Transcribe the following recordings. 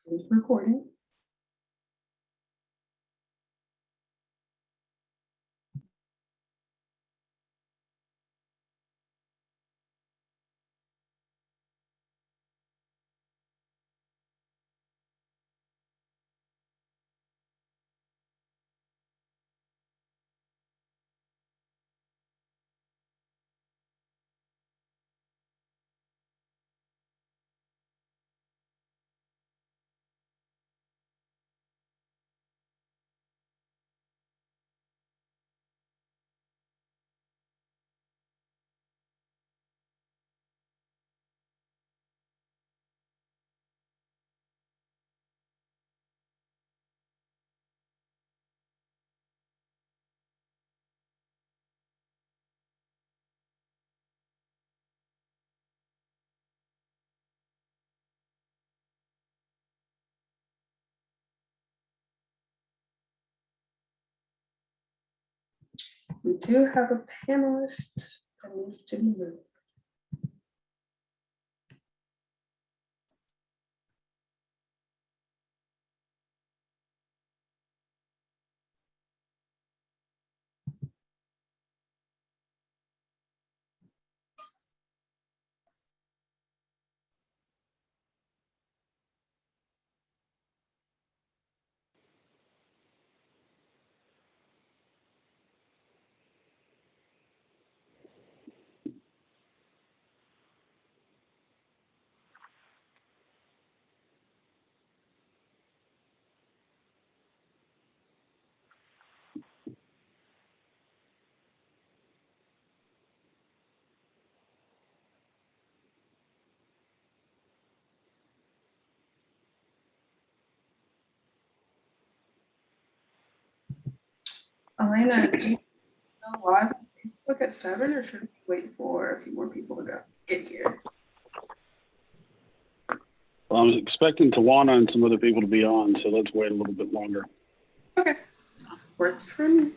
It's recording. We do have a panelist that needs to be moved. Elena, do you go live on Facebook at 7 or should we wait for a few more people to get here? Well, I'm expecting Tawana and some other people to be on, so let's wait a little bit longer. Okay. Works for me.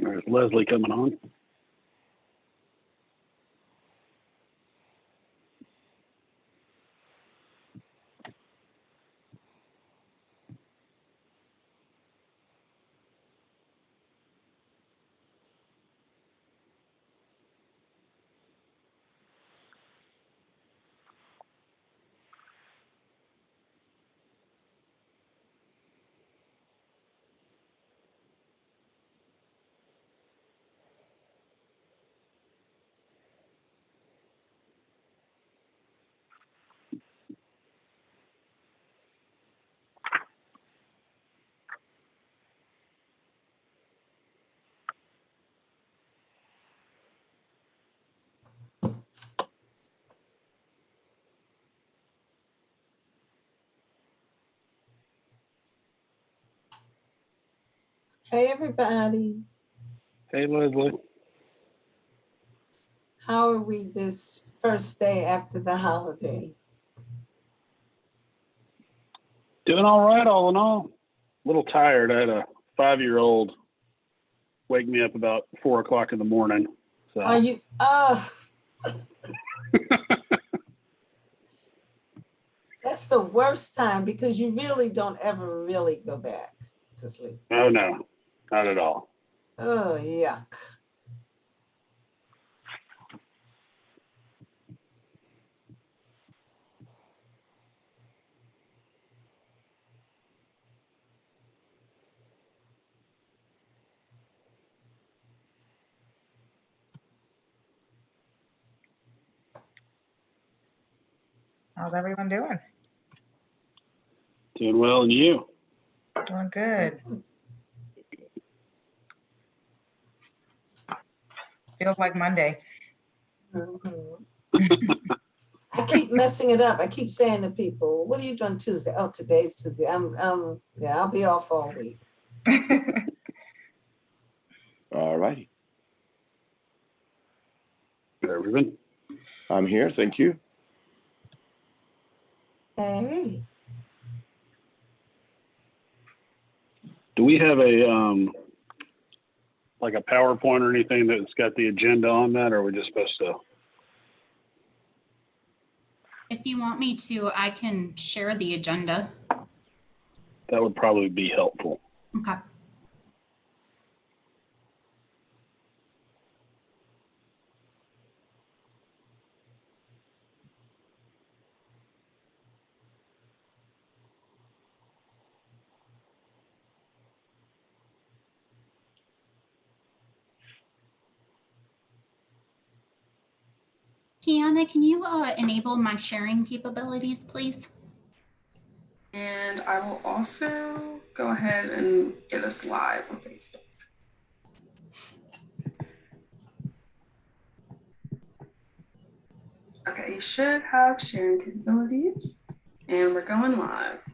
There's Leslie coming on. Hey, everybody. Hey, Leslie. How are we this first day after the holiday? Doing all right, all in all. A little tired. I had a 5-year-old wake me up about 4 o'clock in the morning. So. Are you? That's the worst time because you really don't ever really go back to sleep. Oh, no, not at all. Oh, yuck. How's everyone doing? Doing well, and you? Doing good. Feels like Monday. Mhm. I keep messing it up. I keep saying to people, what are you doing Tuesday? Oh, today's Tuesday. Yeah, I'll be off all week. All righty. Everyone? I'm here. Thank you. Hey, Do we have a like a PowerPoint or anything that's got the agenda on that, or are we just supposed to? If you want me to, I can share the agenda. That would probably be helpful. Okay. Kiana, can you enable my sharing capabilities, please? And I will also go ahead and get us live on Facebook. Okay, you should have sharing capabilities, and we're going live.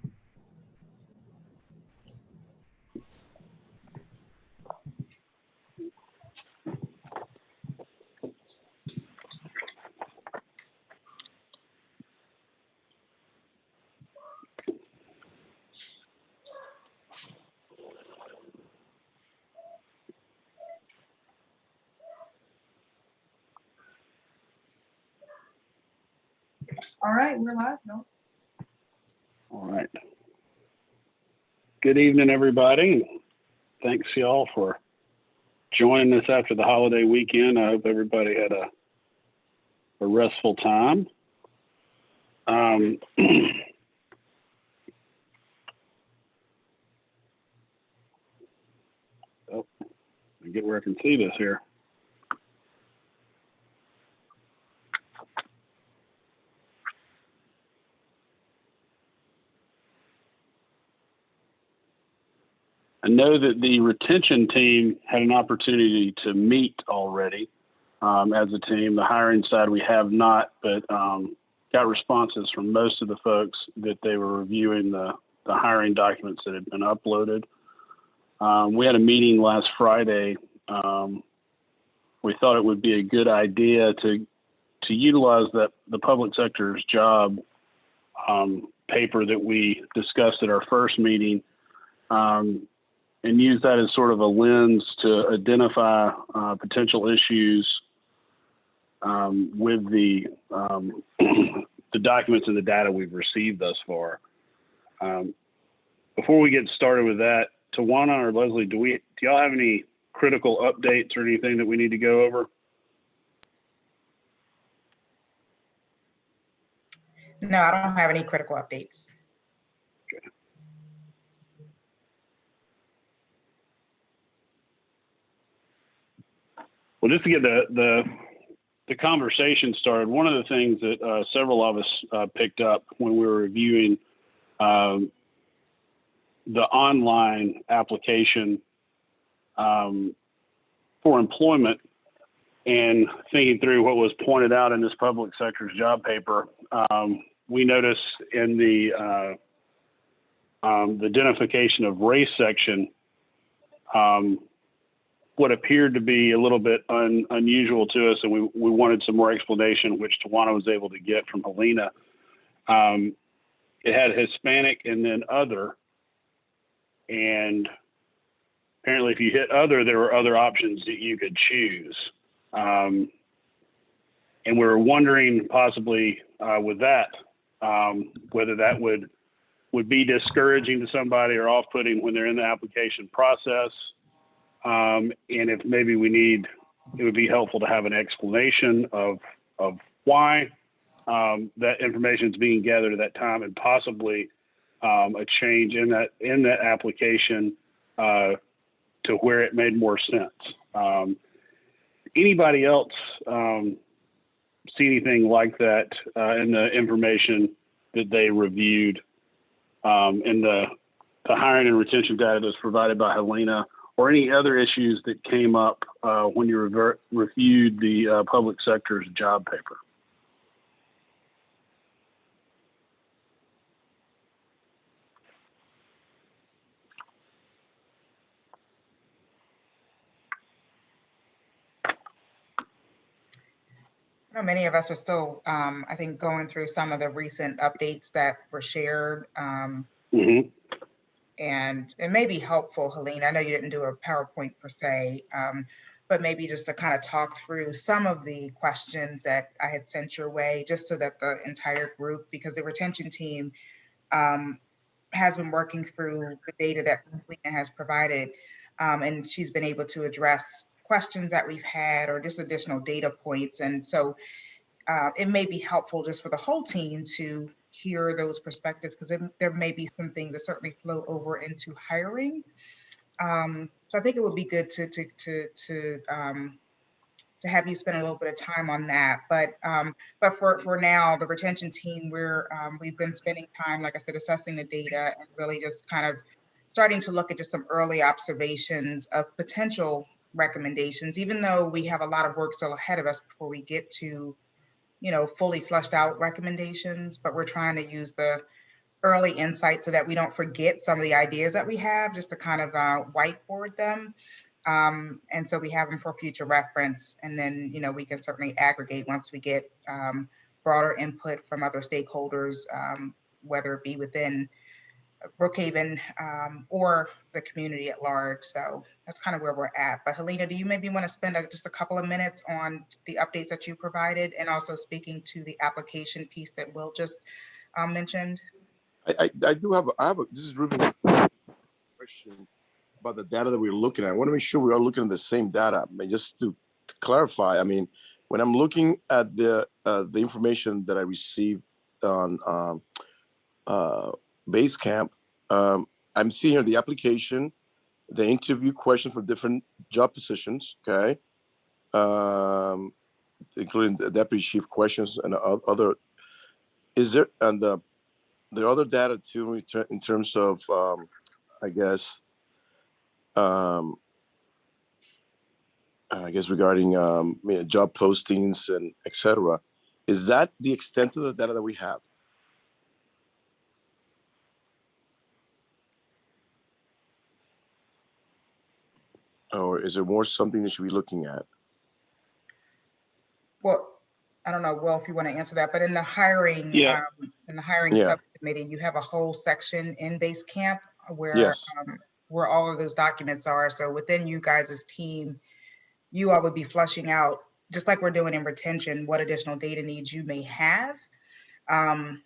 All right, we're live, y'all. All right. Good evening, everybody. Thanks, y'all, for joining us after the holiday weekend. I hope everybody had a restful time. Oh, I get where I can see this here. I know that the retention team had an opportunity to meet already as a team. The hiring side, we have not, but got responses from most of the folks that they were reviewing the hiring documents that had been uploaded. We had a meeting last Friday. We thought it would be a good idea to utilize the public sector's job paper that we discussed at our first meeting, and use that as sort of a lens to identify potential issues with the the documents and the data we've received thus far. Before we get started with that, Tawana or Leslie, do y'all have any critical updates or anything that we need to go over? No, I don't have any critical updates. Well, just to get the conversation started, one of the things that several of us picked up when we were reviewing the online application for employment and thinking through what was pointed out in this public sector's job paper, we noticed in the identification of race section, what appeared to be a little bit unusual to us, and we wanted some more explanation, which Tawana was able to get from Helena. It had Hispanic and then other, and apparently if you hit other, there were other options that you could choose. And we were wondering possibly with that, whether that would be discouraging to somebody or off-putting when they're in the application process. And if maybe it would be helpful to have an explanation of why that information is being gathered at that time, and possibly a change in that application to where it made more sense. Anybody else see anything like that in the information that they reviewed in the hiring and retention data that's provided by Helena, or any other issues that came up when you reviewed the public sector's job paper. I know many of us are still, I think, going through some of the recent updates that were shared. Mm-hmm. And it may be helpful, Helene, I know you didn't do a PowerPoint per se, but maybe just to kind of talk through some of the questions that I had sent your way, just so that the entire group, because the retention team has been working through the data that Helena has provided, and she's been able to address questions that we've had or just additional data points. And so it may be helpful just for the whole team to hear those perspectives, because there may be some things that certainly flow over into hiring. So I think it would be good to have you spend a little bit of time on that. But for now, the retention team, we've been spending time, like I said, assessing the data and really just kind of starting to look at just some early observations of potential recommendations, even though we have a lot of work still ahead of us before we get to, fully flushed out recommendations. But we're trying to use the early insight so that we don't forget some of the ideas that we have, just to kind of whiteboard them. And so we have them for future reference. And then, we can certainly aggregate once we get broader input from other stakeholders, whether it be within Brookhaven or the community at large. So that's kind of where we're at. But Helena, do you maybe want to spend just a couple of minutes on the updates that you provided, and also speaking to the application piece that Will just mentioned? I do this is Ruben, question about the data that we're looking at. I want to make sure we are looking at the same data. I mean, just to clarify, I mean, when I'm looking at the information that I received on Basecamp, I'm seeing here the application, the interview question for different job positions, okay, including the deputy chief questions and other. Is there, and the other data too in terms of I guess regarding job postings and etc. Is that the extent of the data that we have? Or is there more something that should be looking at? Well, I don't know, Will, if you want to answer that, but in the hiring, Yeah. Subcommittee, you have a whole section in Basecamp where Yes. where all of those documents are. So within you guys' team, you all would be flushing out, just like we're doing in retention, what additional data needs you may have, and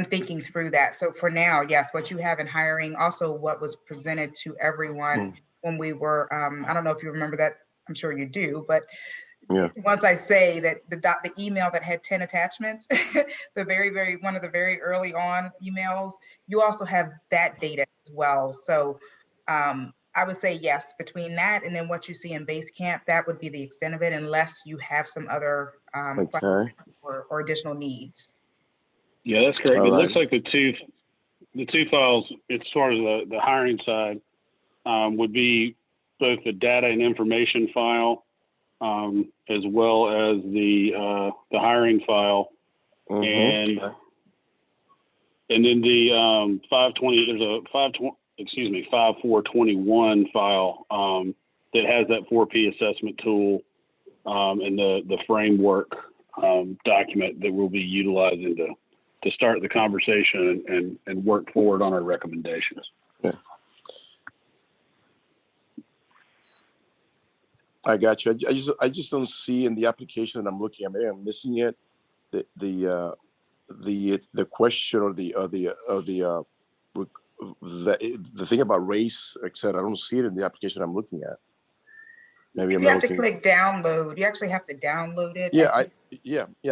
thinking through that. So for now, yes, what you have in hiring, also what was presented to everyone when we were, I don't know if you remember that, I'm sure you do, but Yeah. once I say that the email that had 10 attachments, one of the very early on emails, you also have that data as well. So I would say yes, between that and then what you see in Basecamp, that would be the extent of it, unless you have some other questions or additional needs. Yeah, that's correct. All It right. looks like the two files, as far as the hiring side, would be both the data and information file, as well as the hiring file, and then the 520. There's a 5421 file that has that 4P assessment tool and the framework document that we'll be utilizing to start the conversation and work forward on our recommendations. Yeah. I got you. I just don't see in the application that I'm looking at. Maybe I'm missing it. The question or the thing about race, etc. I don't see it in the application I'm looking at. Maybe I'm You not have to looking. click download. You actually have to download it. Yeah, I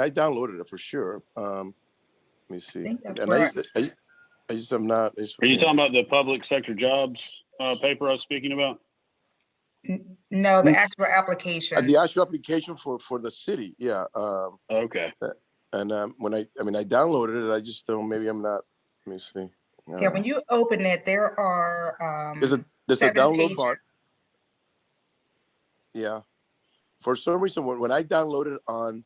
downloaded it for sure. Let me see. think that's And where I just am not. Are you talking about the public sector jobs paper I was speaking about? No, the actual application. The actual application for the city, yeah. Okay. And when I downloaded it, I just don't, maybe I'm not, let me see. Yeah, when you open it, there are There's a 7 download pages. bar. Yeah. For some reason, when I downloaded on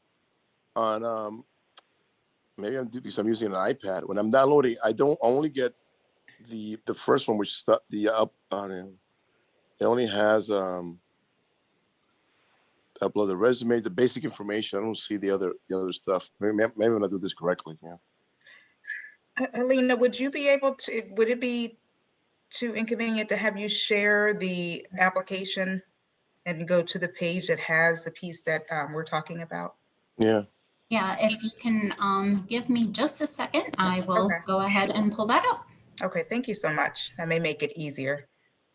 maybe because I'm using an iPad. When I'm downloading, I don't only get the first one, which is the up. It only has upload the resume, the basic information. I don't see the other stuff. Maybe when I do this correctly. Yeah. Helena, would it be too inconvenient to have you share the application and go to the page that has the piece that we're talking about? Yeah. Yeah, if you can give me just a second, I will Okay. go ahead and pull that up. Okay, thank you so much. That may make it easier.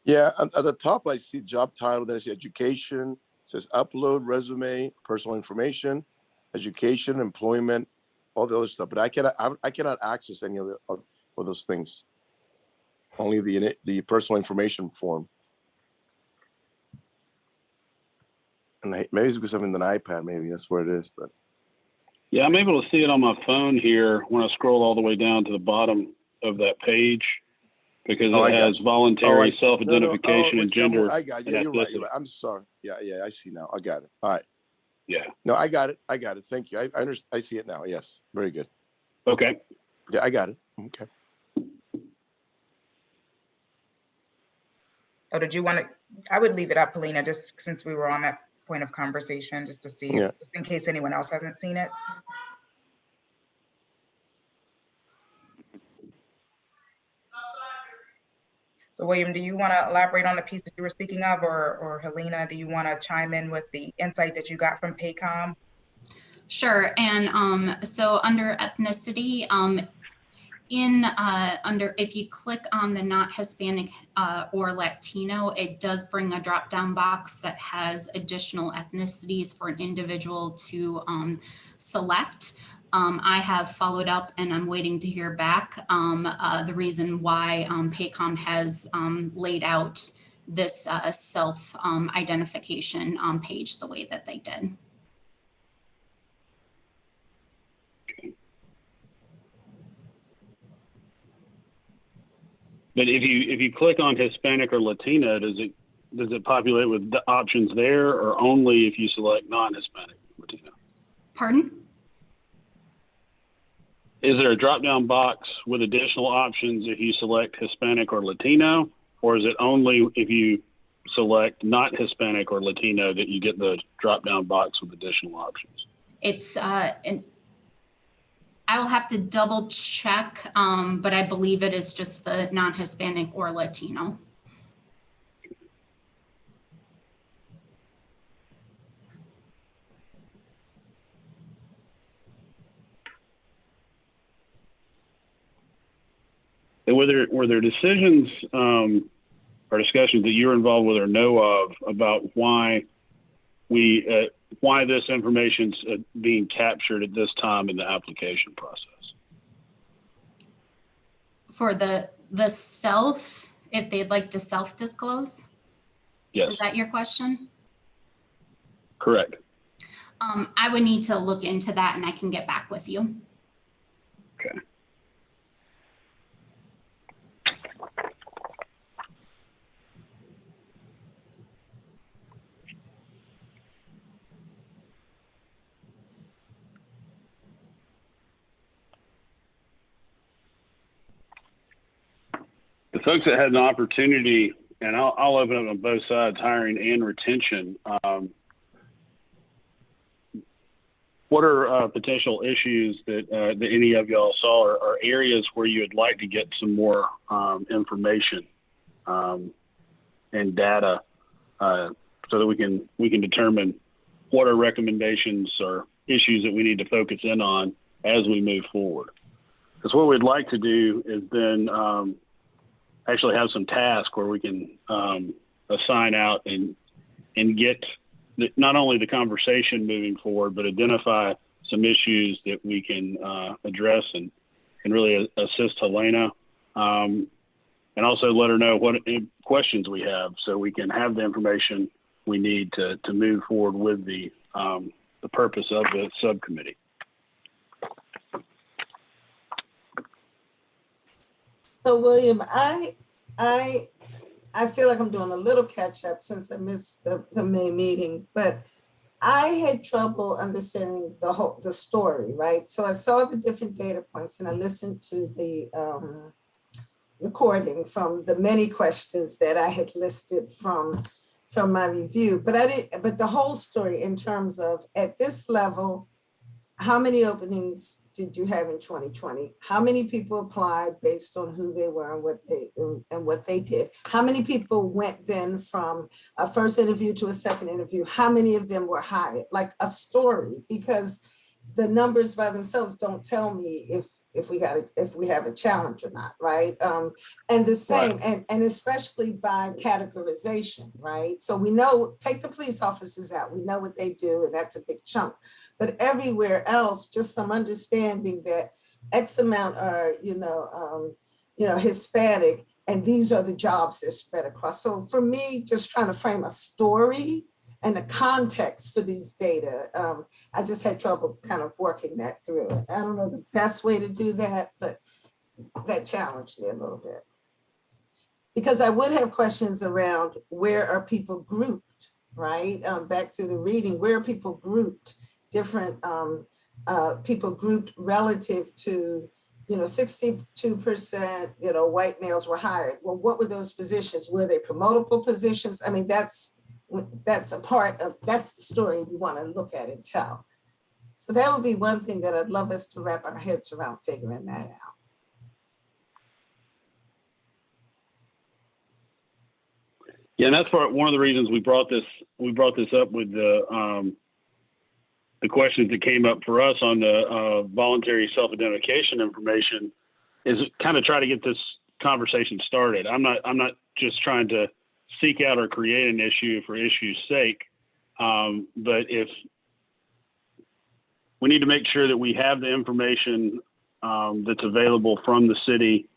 Yeah. At the top, I see job title. Then I see education. It says upload resume, personal information, education, employment, all the other stuff. But I cannot access any of those things. Only the personal information form. And maybe it's because I'm in an iPad. Maybe that's where it is. But Yeah, I'm able to see it on my phone here when I scroll all the way down to the bottom of that page, because I it got has you. voluntary I see. self-identification and gender. I got you. and You're right. ethnicity. I'm sorry. Yeah, I see now. I got it. All right. Yeah. No, I got it. Thank you. I understand. I see it now. Yes. Very good. Okay. Yeah, I got it. Okay. Oh, did you want to? I would leave it up, Helena, just since we were on that point of conversation, just to see, Yeah. just in case anyone else hasn't seen it. So William, do you want to elaborate on the piece that you were speaking of, or Helena, do you want to chime in with the insight that you got from Paycom? Sure, and so under ethnicity, if you click on the not Hispanic or Latino, it does bring a drop-down box that has additional ethnicities for an individual to select. I have followed up and I'm waiting to hear back the reason why Paycom has laid out this self-identification page the way that they did. But if you click on Hispanic or Latina, does it populate with the options there, or only if you select non-Hispanic Latino? Pardon? Is there a drop-down box with additional options if you select Hispanic or Latino, or is it only if you select not Hispanic or Latino that you get the drop-down box with additional options? It's I will have to double check, but I believe it is just the non-Hispanic or Latino. And were there decisions or discussions that you were involved with or know of about why this information's being captured at this time in the application process? For the self, if they'd like to self-disclose? Yes. Is that your question? Correct. I would need to look into that and I can get back with you. Okay. The folks that had an opportunity, and I'll open up on both sides, hiring and retention. What are potential issues that any of y'all saw, or areas where you would like to get some more information and data so that we can determine what are recommendations or issues that we need to focus in on as we move forward? Because what we'd like to do is then actually have some task where we can assign out and get not only the conversation moving forward, but identify some issues that we can address and really assist Helena and also let her know what questions we have so we can have the information we need to move forward with the purpose of the subcommittee. So William, I feel like I'm doing a little catch up since I missed the May meeting, but I had trouble understanding the story, right? So I saw the different data points and I listened to the recording from the many questions that I had listed from my review, but the whole story in terms of at this level, how many openings did you have in 2020? How many people applied based on who they were and what they did? How many people went then from a first interview to a second interview? How many of them were hired? Like a story, because the numbers by themselves don't tell me if we have a challenge or not, right? And the same, and especially by categorization, right? So we know, take the police officers out, we know what they do, and that's a big chunk. But everywhere else, just some understanding that X amount are, Hispanic, and these are the jobs that spread across. So for me, just trying to frame a story and the context for these data, I just had trouble kind of working that through. I don't know the best way to do that, but that challenged me a little bit. Because I would have questions around where are people grouped, right? Back to the reading, where are people grouped? Different people grouped relative to, 62%, white males were hired. Well, what were those positions? Were they promotable positions? I mean, that's the story we want to look at and tell. So that would be one thing that I'd love us to wrap our heads around figuring that out. Yeah, and that's one of the reasons we brought this up with the questions that came up for us on the voluntary self-identification information, is kind of try to get this conversation started. I'm not just trying to seek out or create an issue for issue's sake, but if we need to make sure that we have the information that's available from the city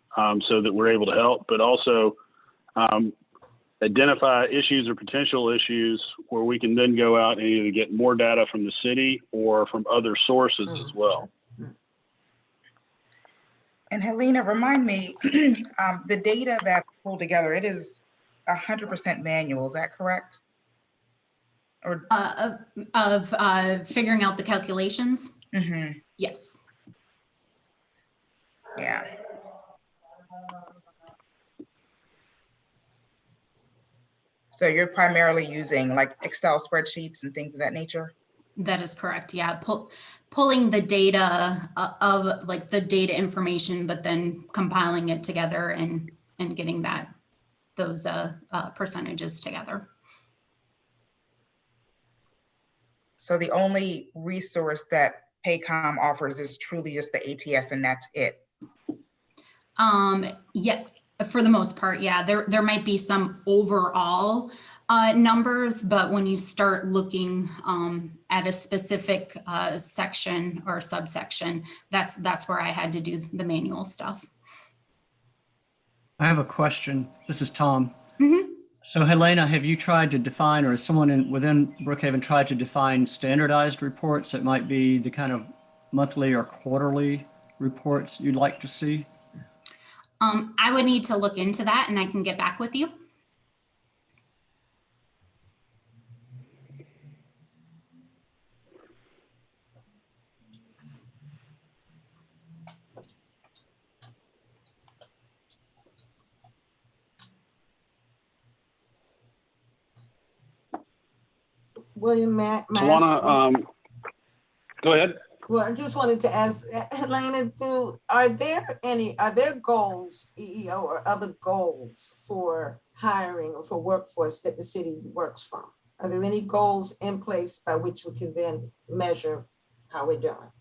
so that we're able to help, but also identify issues or potential issues where we can then go out and either get more data from the city or from other sources as well. And Helena, remind me, the data that's pulled together, it is 100% manual, is that correct? Or Of figuring out the calculations? Mhm. Yes. Yeah. So you're primarily using like Excel spreadsheets and things of that nature? That is correct. Yeah. Pulling the data of like the data information, but then compiling it together and getting those percentages together. So the only resource that Paycom offers is truly just the ATS and that's it? Yeah, for the most part, yeah. There might be some overall numbers, but when you start looking at a specific section or subsection, that's where I had to do the manual stuff. I have a question. This is Tom. Mm-hmm. So Helena, have you tried to define, or has someone within Brookhaven tried to define standardized reports that might be the kind of monthly or quarterly reports you'd like to see? I would need to look into that and I can get back with you. William, Matt, Tawana, go ahead. well, I just wanted to ask Helena, are there goals, EEO or other goals for hiring or for workforce that the city works from? Are there any goals in place by which we can then measure how we're doing?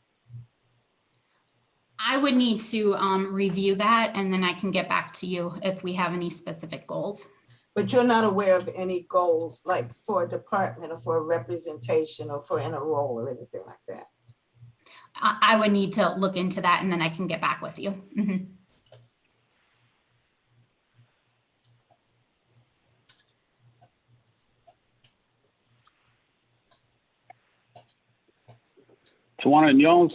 I would need to review that and then I can get back to you if we have any specific goals. But you're not aware of any goals like for a department or for a representation or for in a role or anything like that? I would need to look into that and then I can get back with you. Mm-hmm. Tawana, in y'all's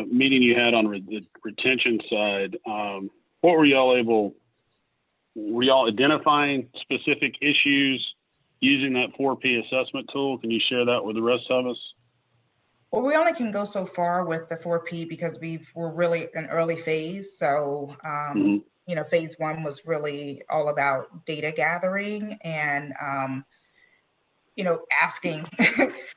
meeting you had on the retention side, what were y'all identifying specific issues using that 4P assessment tool? Can you share that with the rest of us? Well, we only can go so far with the 4P because we're really an early phase. So, you know, phase 1 was really all about data gathering and, you know, asking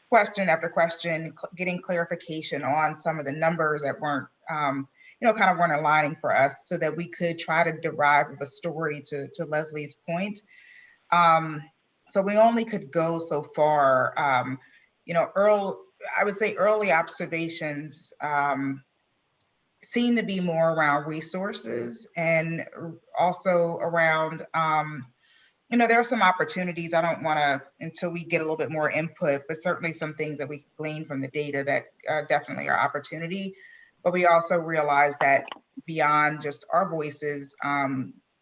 question after question, getting clarification on some of the numbers that weren't, you know, kind of weren't aligning for us so that we could try to derive a story to Leslie's point. So we only could go so far, you know, I would say early observations seem to be more around resources and also around, you know, there are some opportunities. I don't want to, until we get a little bit more input, but certainly some things that we glean from the data that definitely are opportunity. But we also realize that beyond just our voices,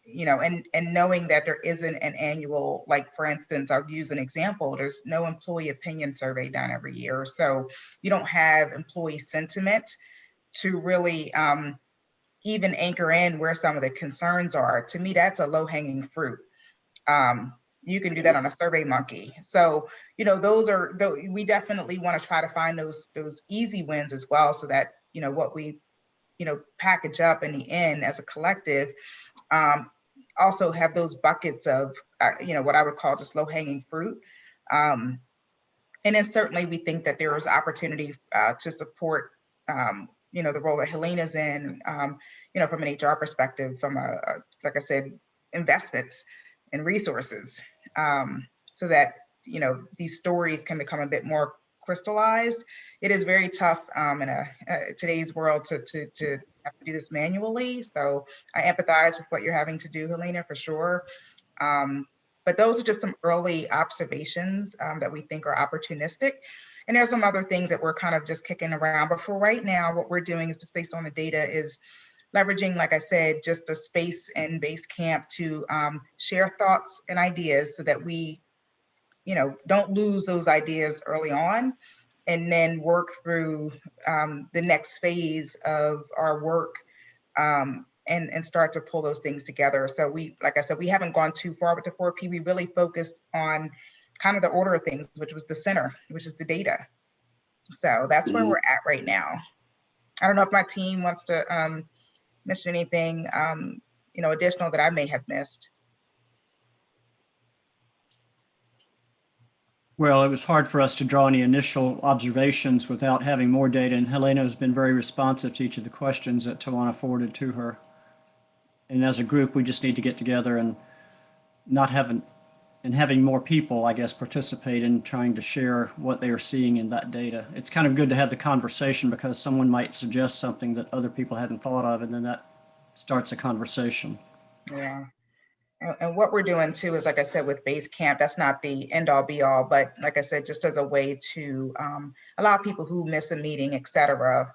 you know, and knowing that there isn't an annual, like for instance, I'll use an example, there's no employee opinion survey done every year. So you don't have employee sentiment to really even anchor in where some of the concerns are. To me, that's a low hanging fruit. You can do that on a Survey Monkey. So, you know, we definitely want to try to find those easy wins as well, so that, you know, what we, you know, package up in the end as a collective, also have those buckets of, you know, what I would call just low hanging fruit. And then certainly we think that there is opportunity to support, you know, the role that Helena's in, you know, from an HR perspective, from like I said, investments and resources, so that, you know, these stories can become a bit more crystallized. It is very tough in today's world to have to do this manually. So I empathize with what you're having to do, Helena, for sure. But those are just some early observations that we think are opportunistic. And there's some other things that we're kind of just kicking around. But for right now, what we're doing is just based on the data is leveraging, like I said, just a space in Basecamp to share thoughts and ideas so that we, you know, don't lose those ideas early on, and then work through the next phase of our work and start to pull those things together. So we, like I said, we haven't gone too far with the 4P. We really focused on kind of the order of things, which was the center, which is the data. So that's where we're at right now. I don't know if my team wants to mention anything, you know, additional that I may have missed. Well, it was hard for us to draw any initial observations without having more data, and Helena has been very responsive to each of the questions that Tawana forwarded to her. And as a group, we just need to get together and having more people, I guess, participate in trying to share what they are seeing in that data. It's kind of good to have the conversation because someone might suggest something that other people hadn't thought of, and then that starts a conversation. Yeah. And what we're doing too is, like I said, with Basecamp, that's not the end all be all, but like I said, just as a way to allow people who miss a meeting, et cetera,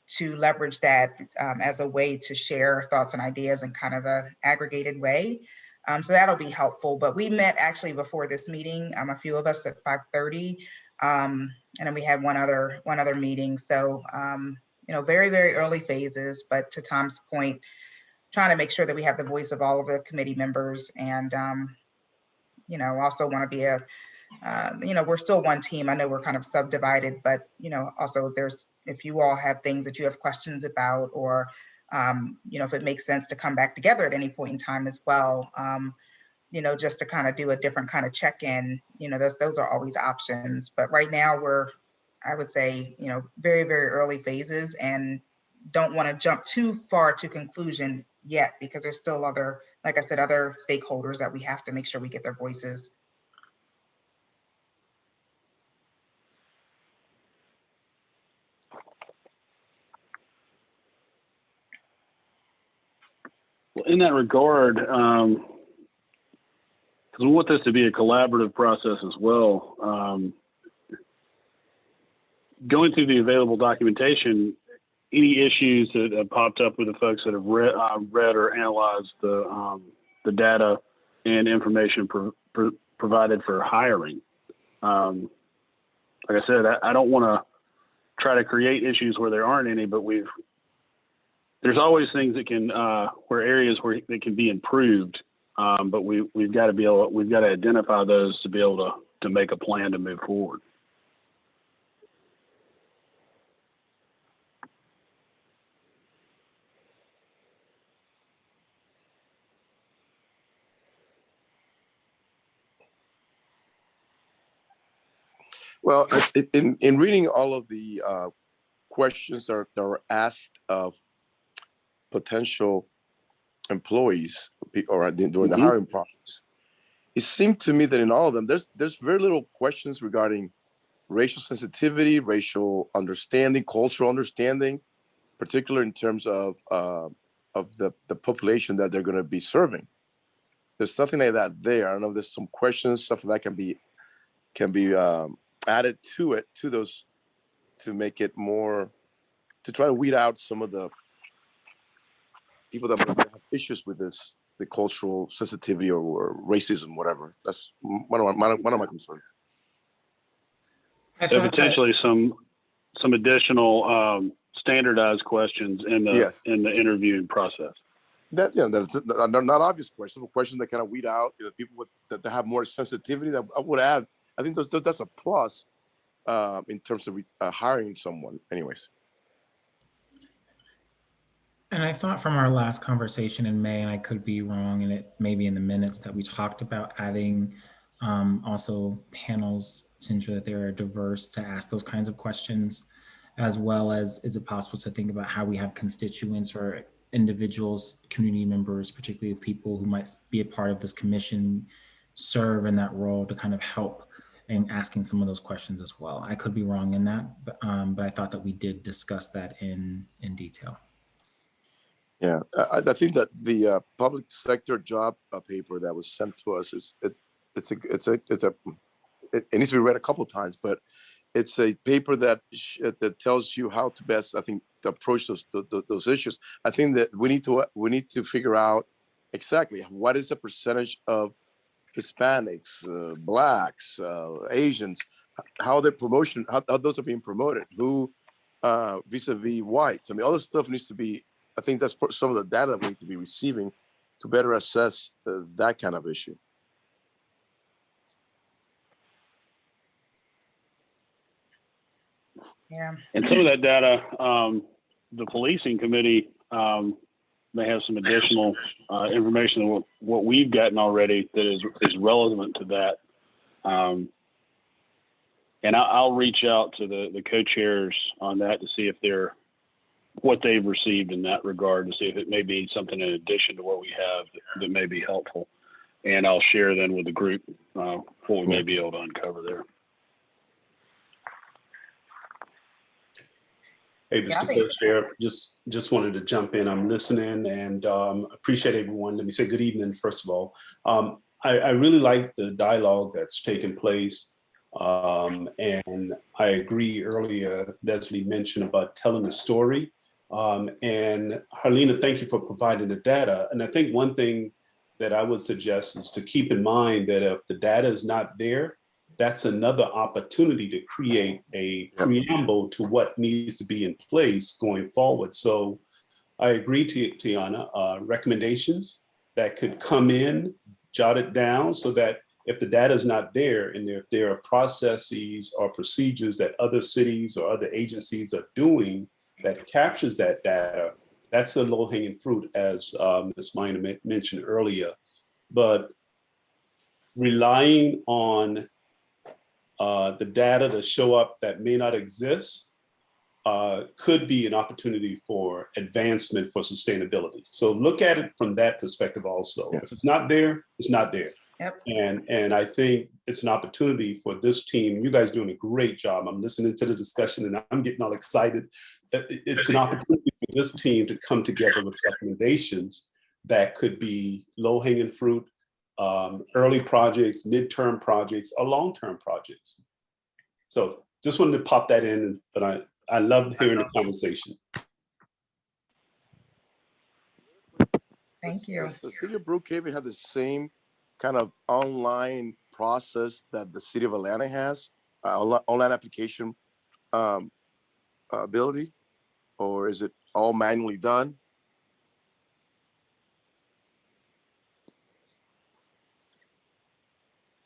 to leverage that as a way to share thoughts and ideas in kind of a aggregated way. So that'll be helpful. But we met actually before this meeting, a few of us at 5:30, and then we had one other meeting. So, you know, very, very early phases, but to Tom's point, trying to make sure that we have the voice of all of the committee members, and you know, also want to be you know, we're still one team. I know we're kind of subdivided, but you know, also if you all have things that you have questions about, or you know, if it makes sense to come back together at any point in time as well, you know, just to kind of do a different kind of check-in, you know, those are always options. But right now I would say, you know, very, very early phases, and don't want to jump too far to conclusion yet, because there's still other, like I said, other stakeholders that we have to make sure we get their voices. In that regard, because we want this to be a collaborative process as well, going through the available documentation, any issues that have popped up with the folks that have read or analyzed the data and information provided for hiring. Like I said, I don't want to try to create issues where there aren't any, but there's always things that can, where areas where they can be improved. But we've got to identify those to be able to make a plan to move forward. Well, in reading all of the questions that are asked of potential employees or during the hiring process, it seemed to me that in all of them, there's very little questions regarding racial sensitivity, racial understanding, cultural understanding, particularly in terms of the population that they're going to be serving. There's nothing like that there. I don't know if there's some questions, stuff that can be added to those, to make it more, to try to weed out some of the people that might have issues with this, the cultural sensitivity or racism, whatever. That's one of my concerns. I So thought potentially some additional standardized questions in the interviewing process. That they're not obvious questions, but questions that kind of weed out people that have more sensitivity. That I would add. I think that's a plus in terms of hiring someone. Anyways. And I thought from our last conversation in May, and I could be wrong, and it may be in the minutes, that we talked about adding also panels to ensure that they are diverse to ask those kinds of questions, as well as, is it possible to think about how we have constituents or individuals, community members, particularly people who might be a part of this commission, serve in that role to kind of help in asking some of those questions as well. I could be wrong in that, but I thought that we did discuss that in detail. Yeah, I think that the public sector job paper that was sent to us it needs to be read a couple of times, but it's a paper that tells you how to best, I think, to approach those issues. I think that we need to figure out exactly what is the percentage of Hispanics, Blacks, Asians, how their promotion, how those are being promoted, who vis-a-vis whites. I mean, all this stuff needs to be. I think that's some of the data that we need to be receiving to better assess that kind of issue. Yeah. And some of that data, the policing committee may have some additional information than what we've gotten already that is relevant to that. And I'll reach out to the co-chairs on that to see if what they've received in that regard, to see if it may be something in addition to what we have that may be helpful. And I'll share then with the group what we may be able to uncover there. Hey, Mr. Co-Chair, just wanted to jump in. I'm listening and appreciate everyone. Let me say good evening, first of all. I really like the dialogue that's taken place. And I agree earlier, Leslie mentioned about telling a story. And Harlina, thank you for providing the data. And I think one thing that I would suggest is to keep in mind that if the data is not there, that's another opportunity to create a preamble to what needs to be in place going forward. So I agree, Tiana, recommendations that could come in, jot it down so that if the data is not there and if there are processes or procedures that other cities or other agencies are doing that captures that data, that's a low-hanging fruit, as Ms. Minor mentioned earlier. But relying on the data to show up that may not exist could be an opportunity for advancement for sustainability. So look at it from that perspective also. If it's not there, it's not there. Yep. And I think it's an opportunity for this team. You guys doing a great job. I'm listening to the discussion and I'm getting all excited. It's an opportunity for this team to come together with recommendations that could be low-hanging fruit, early projects, midterm projects, or long-term projects. So just wanted to pop that in, but I loved hearing the conversation. Thank you. Does the city of Brookhaven have the same kind of online process that the city of Atlanta has, online application ability, or is it all manually done?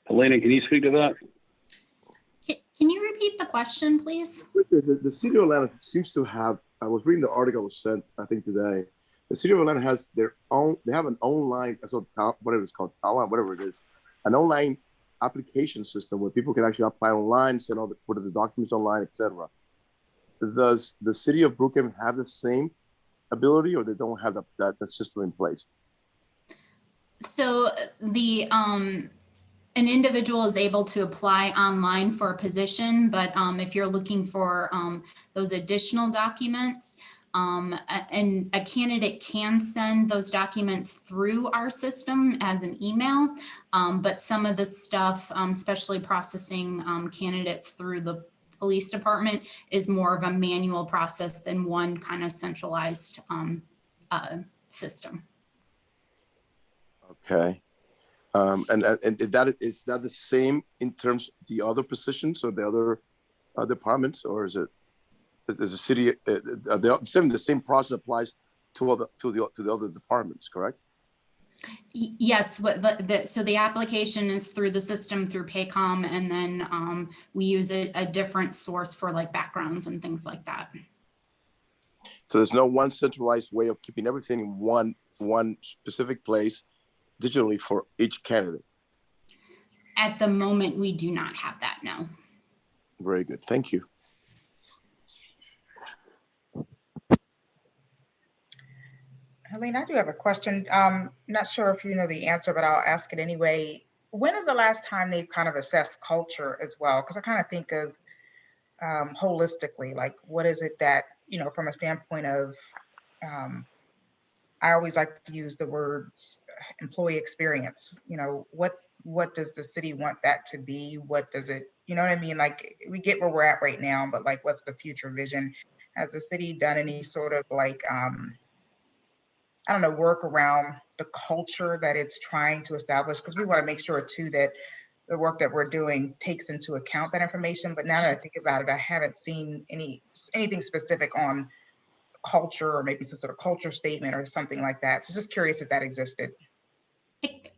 Helena, can you speak to that? Can you repeat the question, please? The city of Atlanta seems to have, I was reading the article was sent, I think today. The city of Atlanta has their own, they have an online, whatever it's called, whatever it is, an online application system where people can actually apply online, send all put the documents online, etc. Does the city of Brookhaven have the same ability, or they don't have that system in place? So an individual is able to apply online for a position, but if you're looking for those additional documents, and a candidate can send those documents through our system as an email, but some of the stuff, especially processing candidates through the police department, is more of a manual process than one kind of centralized system. Okay. And is that the same in terms of the other positions or the other departments, or is the city the same process applies to the other departments, correct? Yes, so the application is through the system through Paycom, and then we use a different source for like backgrounds and things like that. So there's no one centralized way of keeping everything in one specific place digitally for each candidate. At the moment, we do not have that, no. Very good, thank you. Helena, I do have a question. Not sure if you know the answer, but I'll ask it anyway. When is the last time they've kind of assessed culture as well? Because I kind of think of holistically, like what is it that, you know, from a standpoint of, I always like to use the words employee experience. You know, what does the city want that to be? What does it, you know what I mean? Like we get where we're at right now, but like what's the future vision? Has the city done any sort of like, I don't know, work around the culture that it's trying to establish? Because we want to make sure too that the work that we're doing takes into account that information. But now that I think about it, I haven't seen anything specific on culture, or maybe some sort of culture statement or something like that. So just curious if that existed.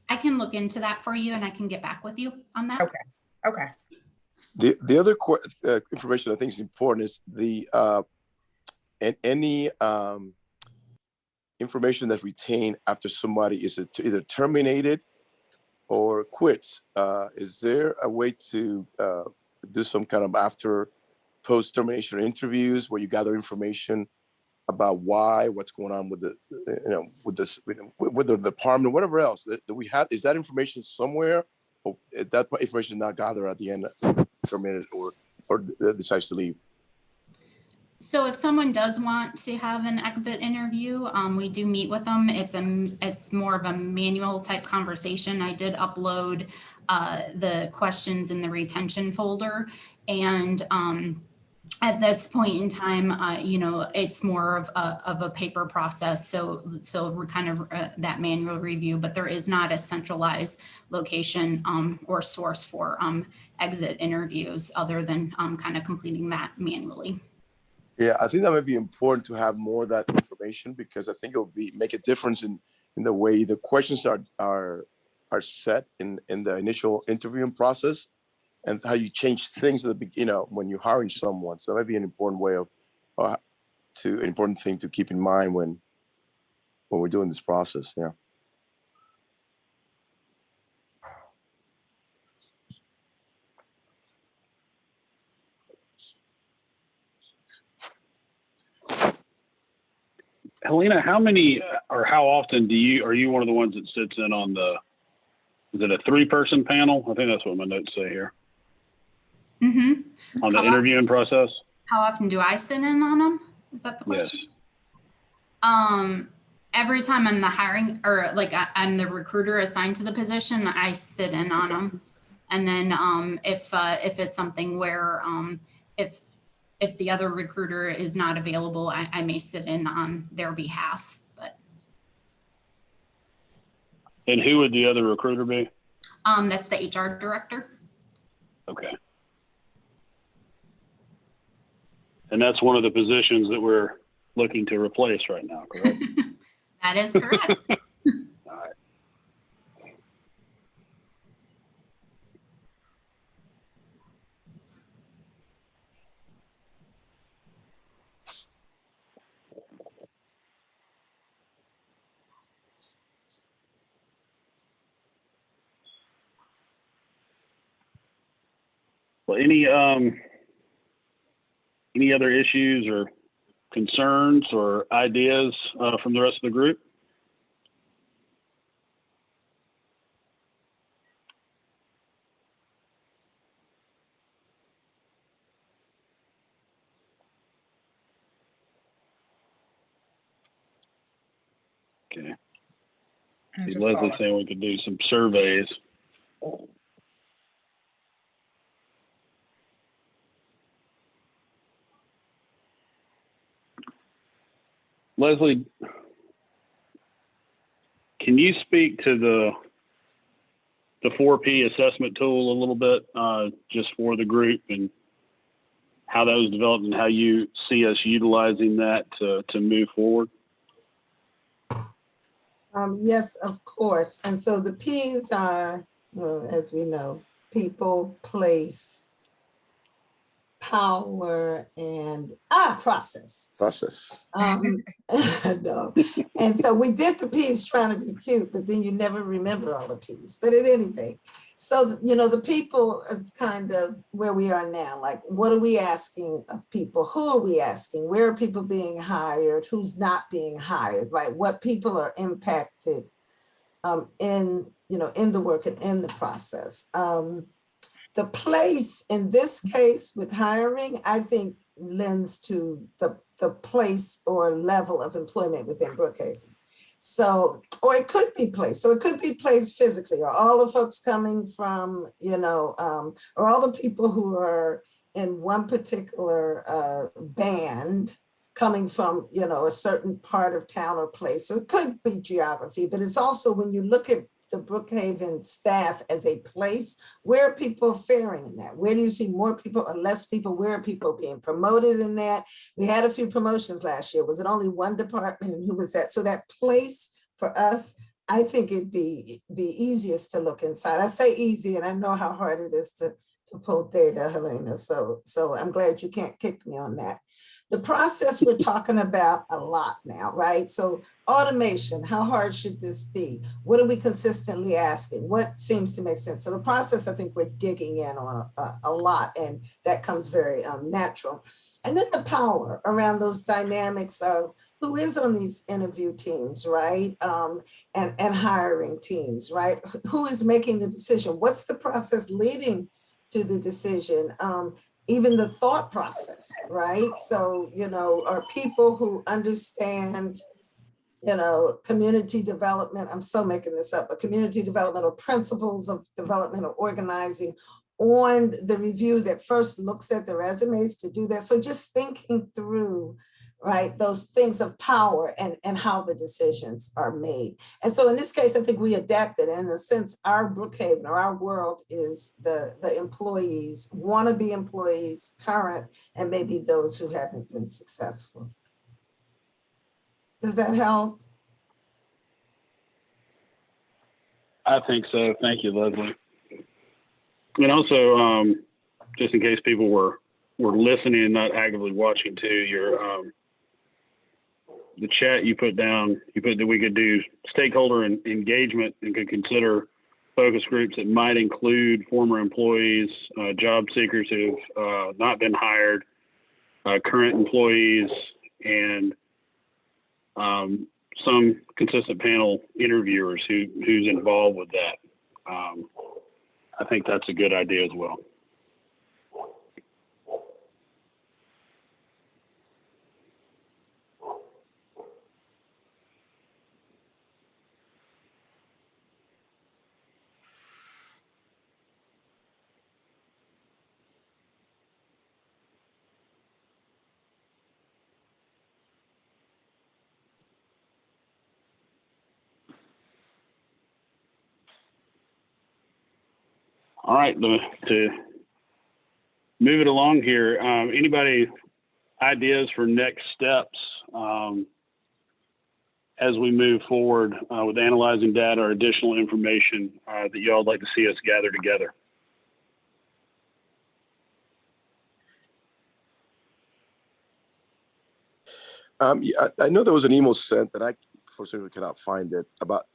I can look into that for you and I can get back with you on that. Okay. The other information I think is important is the any information that's retained after somebody is either terminated or quits. Is there a way to do some kind of after post termination interviews where you gather information about why, what's going on with the, you know, with this, with the department, whatever else that we have? Is that information somewhere, or is that information not gathered at the end, terminated or decides to leave? So if someone does want to have an exit interview, we do meet with them. It's more of a manual type conversation. I did upload the questions in the retention folder, and at this point in time, you know, it's more of a paper process. So we're kind of that manual review, but there is not a centralized location or source for exit interviews other than kind of completing that manually. Yeah, I think that might be important to have more of that information, because I think it will make a difference in the way the questions are set in the initial interviewing process, and how you change things at the beginning, you know, when you're hiring someone. So that might be an important way of an important thing to keep in mind when we're doing this process. Yeah. Helena, how many or how often are you one of the ones that sits in on is it a 3-person panel? I think that's what my notes say here. Mm-hmm. On the interviewing process? How often do I sit in on them? Is that the question? Yes. Every time I'm the hiring, or like I'm the recruiter assigned to the position, I sit in on them. And then if it's something where if the other recruiter is not available, I may sit in on their behalf. But And who would the other recruiter be? that's the HR director. Okay. And that's one of the positions that we're looking to replace right now, correct? That is correct. All right. Well, any other issues or concerns or ideas from the rest of the group? Okay. And See, just Leslie call it. saying we could do some surveys. Leslie, can you speak to the 4P assessment tool a little bit, just for the group, and how that was developed and how you see us utilizing that to move forward? Yes, of course. And so the Ps are, well, as we know, people, place, power, and process. Process. No. And so we did the P's trying to be cute, but then you never remember all the P's. But at any rate, so, you know, the people is kind of where we are now. Like, what are we asking of people? Who are we asking? Where are people being hired? Who's not being hired, right? What people are impacted in, you know, in the work and in the process. The place in this case with hiring, I think lends to the place or level of employment within Brookhaven. So, or it could be place. So it could be placed physically, or all the folks coming from, you know, or all the people who are in one particular band coming from, you know, a certain part of town or place. So it could be geography, but it's also when you look at the Brookhaven staff as a place, where are people faring in that? Where do you see more people or less people? Where are people being promoted in that? We had a few promotions last year. Was it only one department, and who was that? So that place for us, I think it'd be easiest to look inside. I say easy, and I know how hard it is to pull data, Helena. So I'm glad you can't kick me on that. The process we're talking about a lot now, right? So automation, how hard should this be? What are we consistently asking? What seems to make sense? So the process, I think we're digging in on a lot, and that comes very natural. And then the power around those dynamics of who is on these interview teams, right? And hiring teams, right? Who is making the decision? What's the process leading to the decision? Even the thought process, right? So, you know, are people who understand, you know, community development, I'm so making this up, but community development or principles of development or organizing on the review that first looks at the resumes to do that. So just thinking through, right, those things of power and how the decisions are made. And so in this case, I think we adapted. And in a sense, our Brookhaven or our world is the employees, wannabe employees, current, and maybe those who haven't been successful. Does that help? I think so. Thank you, Leslie. And also, just in case people were listening and not actively watching too, your the chat you put down, you put that we could do stakeholder engagement and could consider focus groups that might include former employees, job seekers who've not been hired, current employees, and some consistent panel interviewers who's involved with that. I think that's a good idea as well. All right, to move it along here, anybody, ideas for next steps as we move forward with analyzing data or additional information that y'all would like to see us gather together. Yeah, I know there was an email sent that I, fortunately, cannot find it about.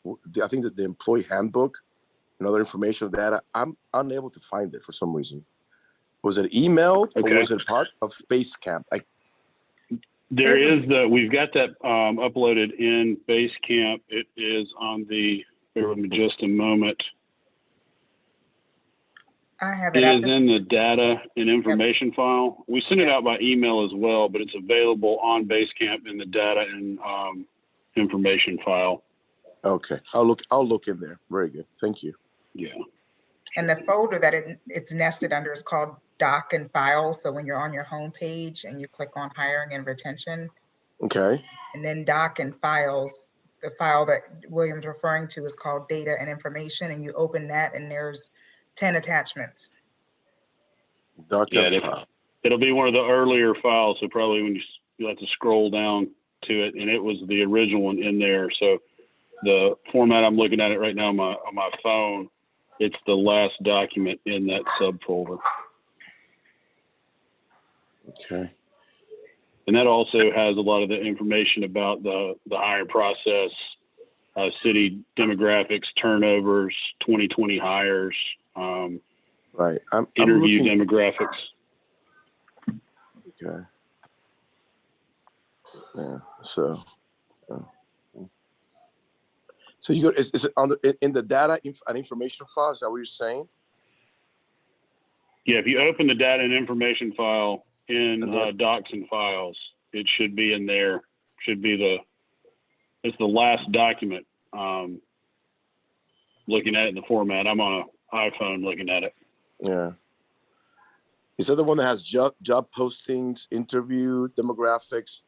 I think that the employee handbook and other information data. I'm unable to find it for some reason. Was it emailed or Okay. was it part of Basecamp? We've got that uploaded in Basecamp. It is on the, bear with me just a moment. I have It it. is in the data and information file. We send it Yep. out by email as well, but it's available on Basecamp in the data and information file. Okay, I'll look in there. Very good. Thank you. Yeah. And the folder that it's nested under is called Doc and Files. So when you're on your home page and you click on hiring and retention, Okay. and then Doc and Files, the file that William's referring to is called Data and Information, and you open that and there's 10 attachments. It'll be one of the earlier files. So probably when you have to scroll down to it, and it was the original one in there. So the format I'm looking at it right now on my phone, it's the last document in that subfolder. Okay. And that also has a lot of the information about the hiring process, city demographics, turnovers, 2020 hires, Right. I'm interview looking. demographics. Okay. Yeah. So you go. Is it on in the data and information file? Is that what you're saying? Yeah, if you open the data and information file in And then- docs and files, it should be in there. It's the last document. Looking at it in the format, I'm on an iPhone looking at it. Yeah. Is that the one that has job postings, interview demographics,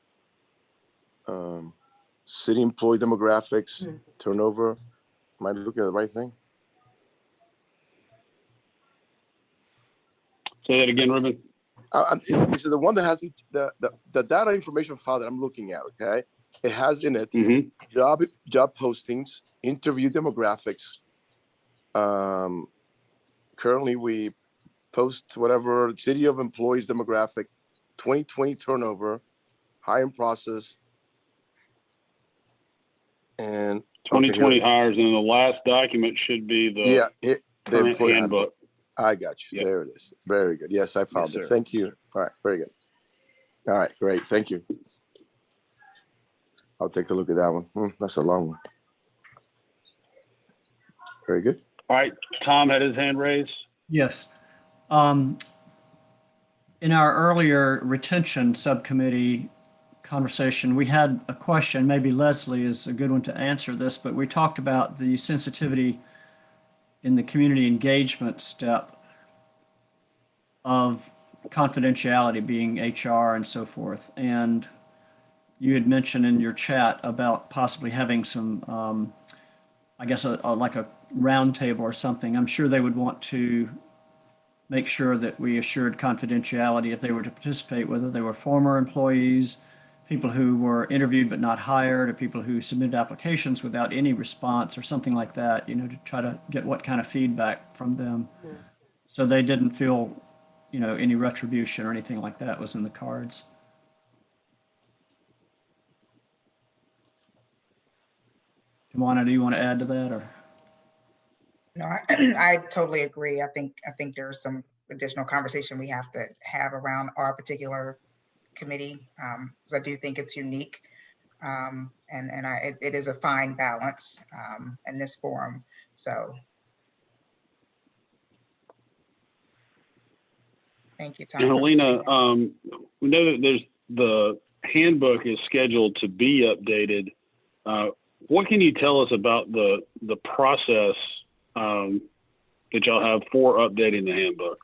city employee demographics, turnover? Am I looking at the right thing? Say that again, Ruben. Is it the one that has the data information file that I'm looking at? Okay, it has in it job postings, interview demographics. Currently, we post whatever city of employees demographic, 2020 turnover, hiring process, and 2020 hires, and then the last document should be the the current employee handbook. I got you. Yep. There it is. Very good. Yes, I found it. sir. Thank you. All right, very good. All right, great. Thank you. I'll take a look at that one. That's a long one. Very good. All right, Tom had his hand raised. Yes. In our earlier retention subcommittee conversation, we had a question, maybe Leslie is a good one to answer this, but we talked about the sensitivity in the community engagement step of confidentiality being HR and so forth. And you had mentioned in your chat about possibly having some, I guess, like a round table or something. I'm sure they would want to make sure that we assured confidentiality if they were to participate, whether they were former employees, people who were interviewed but not hired, or people who submitted applications without any response or something like that, to try to get what kind of feedback from them. Yeah. So they didn't feel, any retribution or anything like that was in the cards. Tawana, do you want to add to that, or? No, I totally agree. I think there's some additional conversation we have to have around our particular committee, because I do think it's unique, and it is a fine balance in this forum. So, thank you, Tom. And Helena, we know that the handbook is scheduled to be updated. What can you tell us about the process that y'all have for updating the handbook?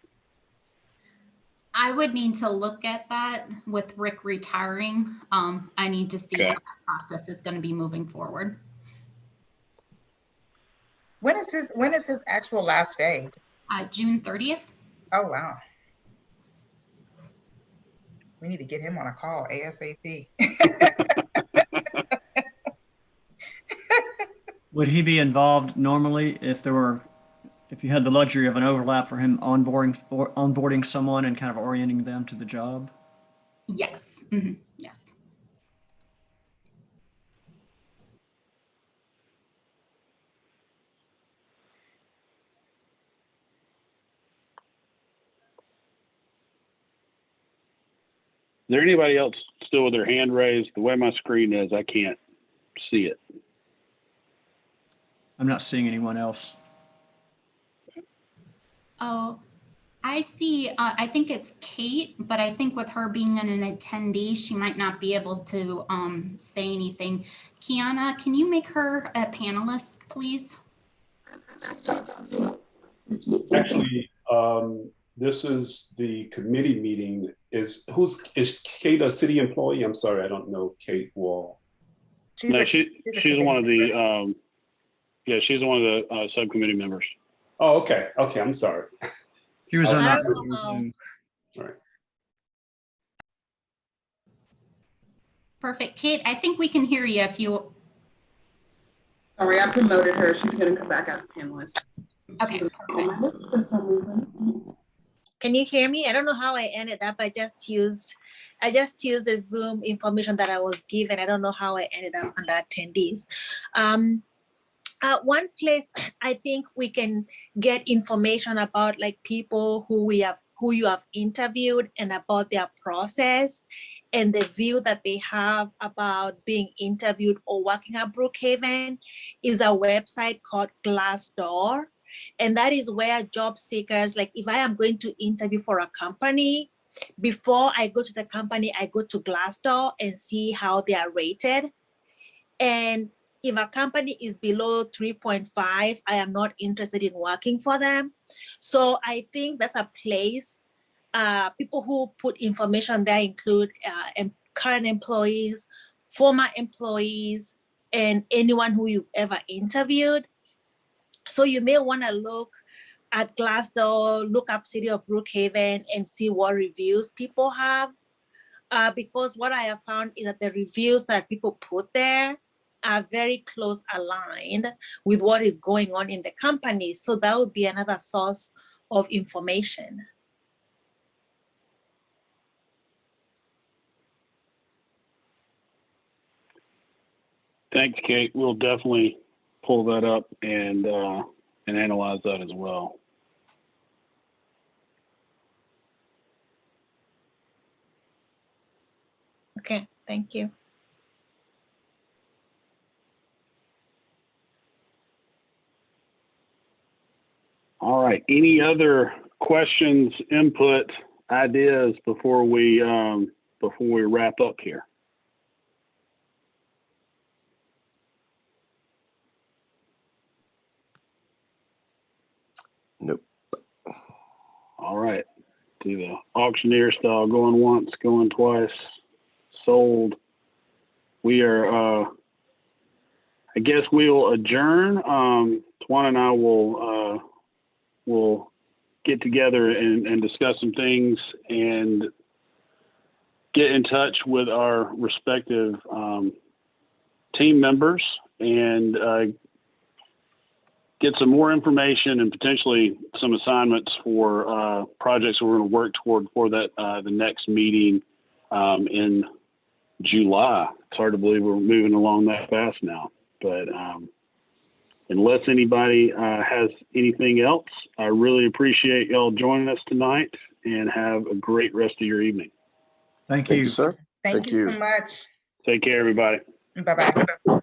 I would need to look at that with Rick retiring. I need to see how that process is going to be moving forward. When is his actual last day? June 30th. Oh, wow. We need to get him on a call ASAP. Would he be involved normally if you had the luxury of an overlap for him onboarding someone and kind of orienting them to the job? Yes. Yes. Is there anybody else still with their hand raised? The way my screen is, I can't see it. I'm not seeing anyone else. Oh, I see. I think it's Kate, but I think with her being an attendee, she might not be able to say anything. Kiana, can you make her a panelist, please? Actually, this is the committee meeting. Is Kate a city employee? I'm sorry, I don't know Kate Wall. She's No, a she's committee one of member. she's one of the subcommittee members. Oh, okay. Okay, I'm sorry. She was I on don't that know. Zoom. All right. Perfect. Kate, I think we can hear you if you. Sorry, I promoted her. She's gonna come back as a panelist. Okay, perfect. For some reason. Can you hear me? I don't know how I ended up. I just used the Zoom information that I was given. I don't know how I ended up on the attendees. One place I think we can get information about like people who you have interviewed and about their process and the view that they have about being interviewed or working at Brookhaven is a website called Glassdoor. And that is where job seekers, like if I am going to interview for a company, before I go to the company, I go to Glassdoor and see how they are rated. And if a company is below 3.5, I am not interested in working for them. So I think that's a place. People who put information there include current employees, former employees, and anyone who you've ever interviewed. So you may want to look at Glassdoor, look up City of Brookhaven and see what reviews people have. Because what I have found is that the reviews that people put there are very close aligned with what is going on in the company. So that would be another source of information. Thanks, Kate. We'll definitely pull that up and analyze that as well. Okay, thank you. All right. Any other questions, input, ideas before we wrap up here? Nope. All right. Do the auctioneer style, going once, going twice, sold. We are, I guess we will adjourn. Tuan and I will get together and discuss some things and get in touch with our respective team members and get some more information and potentially some assignments for projects we're going to work toward for that the next meeting in July. It's hard to believe we're moving along that fast now, but unless anybody has anything else, I really appreciate y'all joining us tonight and have a great rest of your evening. Thank Thank you. you, sir. Thank you so much. Take care, everybody. Bye-bye.